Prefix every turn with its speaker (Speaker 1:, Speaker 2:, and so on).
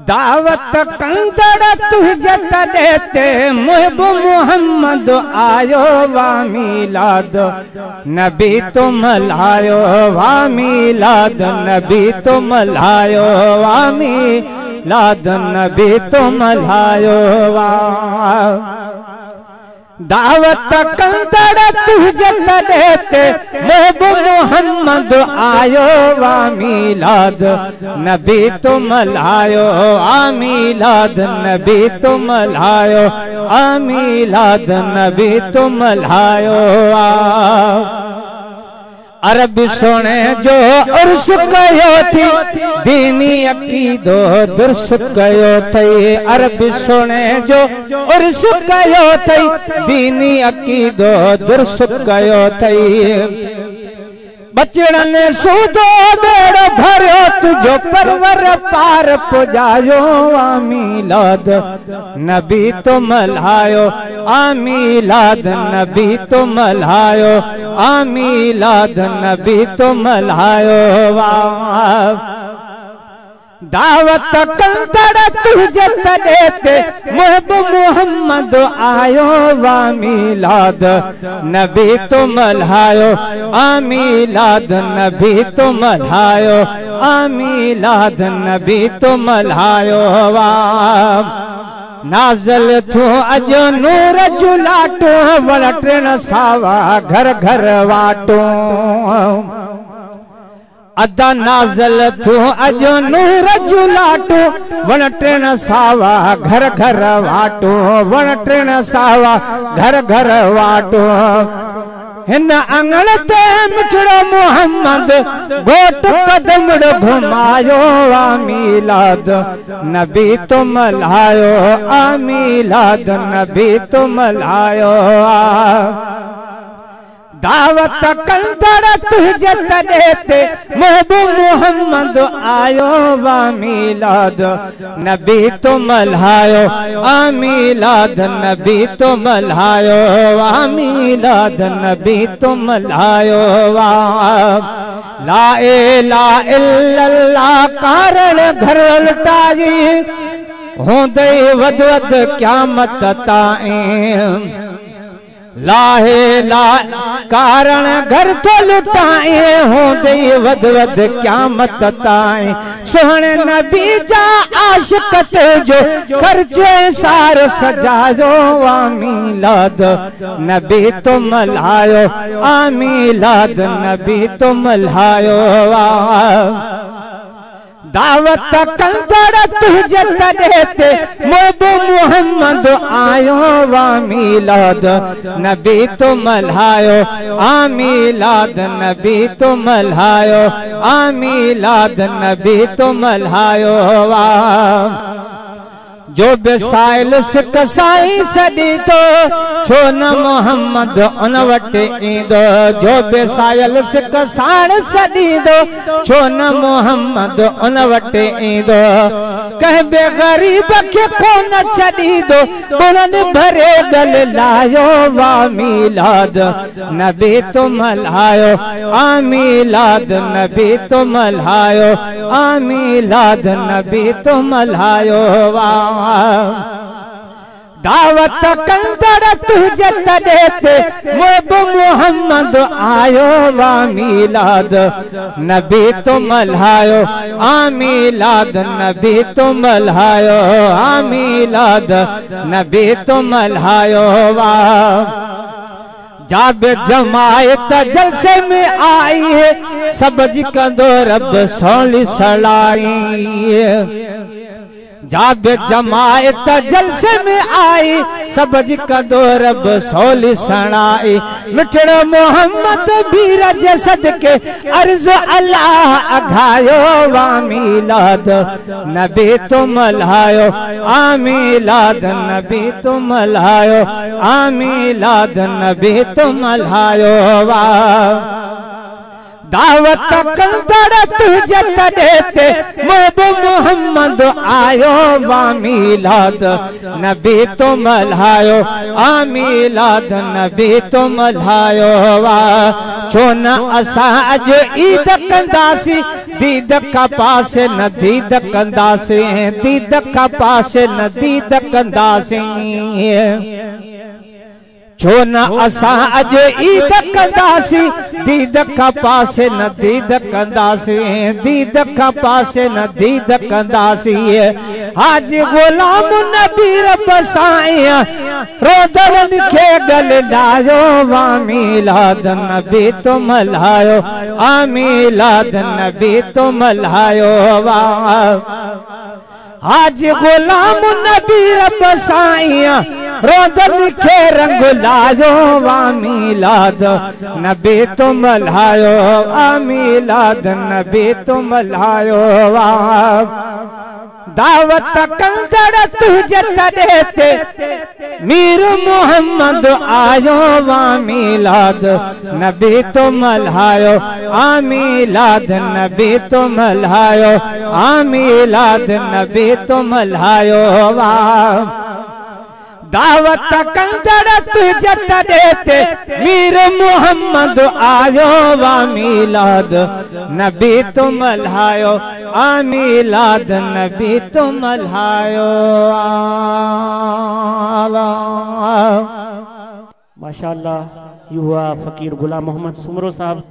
Speaker 1: दावत कंदड़ तुझे तदेते मुहब मोहम्मद आयो वा मिलाद नबी तुम लायो वा मिलाद नबी तुम लायो वा मिलाद नबी तुम लायो वा दावत कंदड़ तुझे तदेते मुहब मोहम्मद आयो वा मिलाद नबी तुम लायो आ मिलाद नबी तुम लायो आ मिलाद नबी तुम लायो अरब सोने जो उर्स कयो थी दीनी अकीदो दुरुस्त कयो थई अरब सोने जो उर्स कयो थई दीनी अकीदो दुरुस्त कयो थई बचड़न सूदो बेड़ो भरियो तुझो परवर पार पुजायो आ मिलाद नबी तुम लायो आ मिलाद नबी तुम लायो आ मिलाद नबी तुम लायो दावत कंदड़ तुझे तदेते मुहब मोहम्मद आयो वा मिलाद नबी तुम लायो आ मिलाद नबी तुम लायो आ मिलाद नबी तुम लायो वा नाज़ल थो अजो नूर जुलाटो वलटन सावा घर घर वाटो अदा नाज़ल थो अजो नूर जुलाटो वलटन सावा घर घर वाटो वलटन सावा घर घर वाटो हिन अंगण ते मिठड़ो मोहम्मद गोट कदमड़ घुमायो आ मिलाद नबी तुम लायो आ मिलाद नबी तुम लायो दावत कंदड़ तुझे तदेते मुहब मोहम्मद आयो वा मिलाद नबी तुम लायो आ मिलाद नबी तुम लायो आ मिलाद नबी तुम लायो ला इलाहा इल्लल्लाह कारण घर लटाई होंदे वद वद क़यामत ताईं लाहे ला कारण घर तो लुटाए हो दे वद वद क़यामत ताईं सोहणे नबी जा आशिक जो खर्चे सार सजायो आ मिलाद नबी तुम लायो आ मिलाद नबी तुम लायो दावत कंदड़ तुझे तदेते मुहब मोहम्मद आयो वा मिलाद नबी तुम लायो आ मिलाद नबी तुम लायो आ मिलाद नबी तुम लायो जो बेसाइल सिक साईं सदी तो छो न मोहम्मद उन वटे ईंदो जो बेसाइल सिक साण सदी दो छो न मोहम्मद उन वटे ईंदो कह बे गरीब के कोन छदी दो उन्हनि भरे गल लायो वा मिलाद नबी तुम लायो आ मिलाद नबी तुम लायो आ मिलाद नबी तुम लायो दावत कंदड़ तुझे तदेते मुहब मोहम्मद आयो वा मिलाद नबी तुम लायो आ मिलाद नबी तुम लायो आ मिलाद नबी तुम लायो जाब जमायत जलसे में आई है सब जी कंदो रब सोली सलाई जाब जमायत जलसे में आई सब जी कंदो रब सोली सणाई मिठड़ो मोहम्मद बीर जे सदके अर्ज़ अल्लाह अघायो वा मिलाद नबी तुम लायो आ मिलाद नबी तुम लायो आ मिलाद नबी तुम लायो दावत कंदड़ तुझे तदेते मुहब मोहम्मद आयो वा मिलाद नबी तुम लायो आ मिलाद नबी तुम लायो छो न असां अॼु ईद कंदासीं दीद का पास न दीद कंदासी दीद का पास न दीद कंदासी छो न असा अज ईद कंदासी दीद का पास न दीद कंदासी दीद का पास न दीद कंदासी आज गुलाम नबी रब साईं रोदरन के गल लायो वा मिलाद नबी तो मल्हायो आ मिलाद नबी तो मल्हायो वा आज गुलाम नबी रब साईं रोदन के रंग लायो वा मिलाद नबी तो मल्हायो आ मिलाद नबी तो मल्हायो वा दावत कंदड़ तुझे तड़ेते मीर मोहम्मद आयो वा मिलाद नबी तो मल्हायो आ मिलाद नबी तो मल्हायो आ मिलाद नबी तो मल्हायो वा दावत कंदड़ तुझे तड़ेते मीर मोहम्मद आयो वा मिलाद नबी तो मल्हायो आ मिलाद नबी तो मल्हायो
Speaker 2: माशाअल्लाह। युवा फ़कीर गुलाम मोहम्मद सुमरो साहब।